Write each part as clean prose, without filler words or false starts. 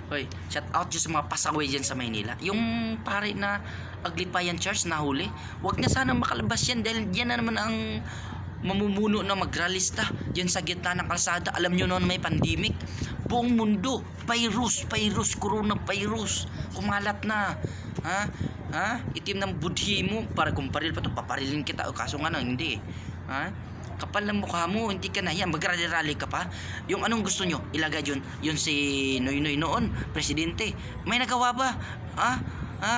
Hoy, shout out dyan sa mga pasaway dyan sa Maynila. Yung pare na Aglipayan Church na huli, wag na sana makalabas yan dahil yan na naman ang mamumuno na magralista dyan sa gitna ng kalsada. Alam nyo noon may pandemic, buong mundo, virus, coronavirus, kumalat na. Itim ng budhi mo, para kumparil pa to, paparilin kita, o kaso nga nang hindi. Kapal ng mukha mo, hindi ka nahiya, magrally-rally ka pa. Yung anong gusto nyo, ilagay yun si Noynoy noon, presidente. May nagawa ba?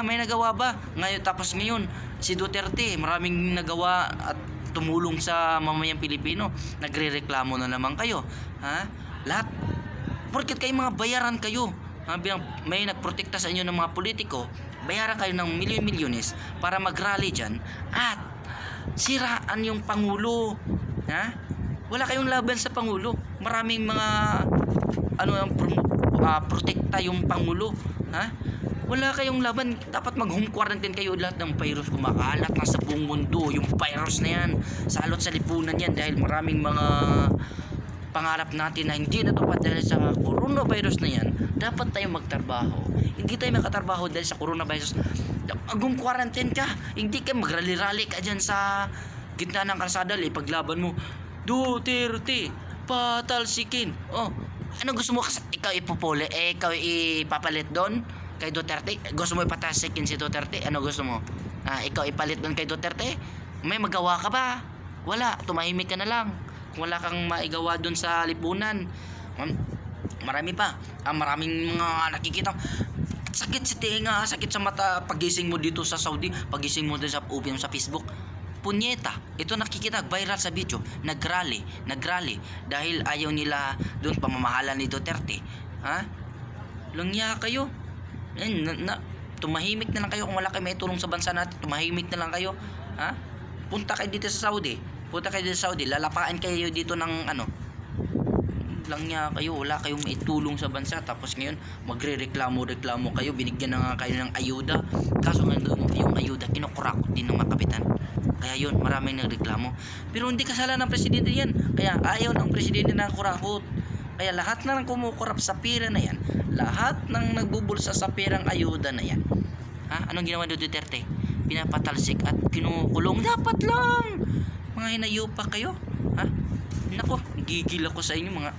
May nagawa ba? Ngayon, tapos ngayon, si Duterte, maraming nagawa at tumulong sa mamayang Pilipino. Nagre-reklamo na naman kayo. Lahat. Porket kayo mga bayaran kayo. May nagprotekta sa inyo ng mga politiko, bayaran kayo ng milyon-milyones para mag-rally dyan at siraan yung Pangulo. Wala kayong laban sa Pangulo. Maraming mga protekta yung Pangulo. Wala kayong laban. Dapat mag-home quarantine kayo. Lahat ng virus kumakalat na sa buong mundo. Yung virus na yan, salot sa lipunan yan dahil maraming mga pangarap natin na hindi natupad dahil sa coronavirus na yan. Dapat tayo magtrabaho. Hindi tayo makatrabaho dahil sa coronavirus. Mag-home quarantine ka. Hindi ka magrally-rally ka dyan sa gitna ng kalsada. Paglaban mo, Duterte, patalsikin. Ano gusto mo? Ikaw ipupuli, ikaw ipapalit doon kay Duterte? Gusto mo ipatalsikin si Duterte? Ano gusto mo? Ikaw ipalit doon kay Duterte? May magawa ka ba? Wala, tumahimik ka na lang. Kung wala kang maigawa doon sa lipunan. Marami pa. Maraming mga nakikita. Sakit sa tenga, sakit sa mata. Pagising mo dito sa Saudi, pagising mo dito sa Facebook. Punyeta, ito nakikita viral sa video. Nagrally dahil ayaw nila doon pamamahala ni Duterte. Langya kayo. Tumahimik na lang kayo. Kung wala kayo may tulong sa bansa natin, tumahimik na lang kayo. Punta kayo dito sa Saudi. Lalapain kayo dito ng langya kayo, wala kayong maitulong sa bansa, tapos ngayon magre-reklamo kayo, binigyan na nga kayo ng ayuda, kaso ngayon yung ayuda kinukurakot din ng mga kapitan. Kaya yun, maraming nagreklamo, pero hindi kasalanan ng presidente yan, kaya ayaw ng presidente na kurakot. Kaya lahat na ng kumukurap sa pera na yan, lahat ng nagbubulsa sa perang ayuda na yan, anong ginawa ni Duterte? Pinapatalsik at kinukulong. Dapat lang mga hinayupa kayo. Nako, gigil ako sa inyo mga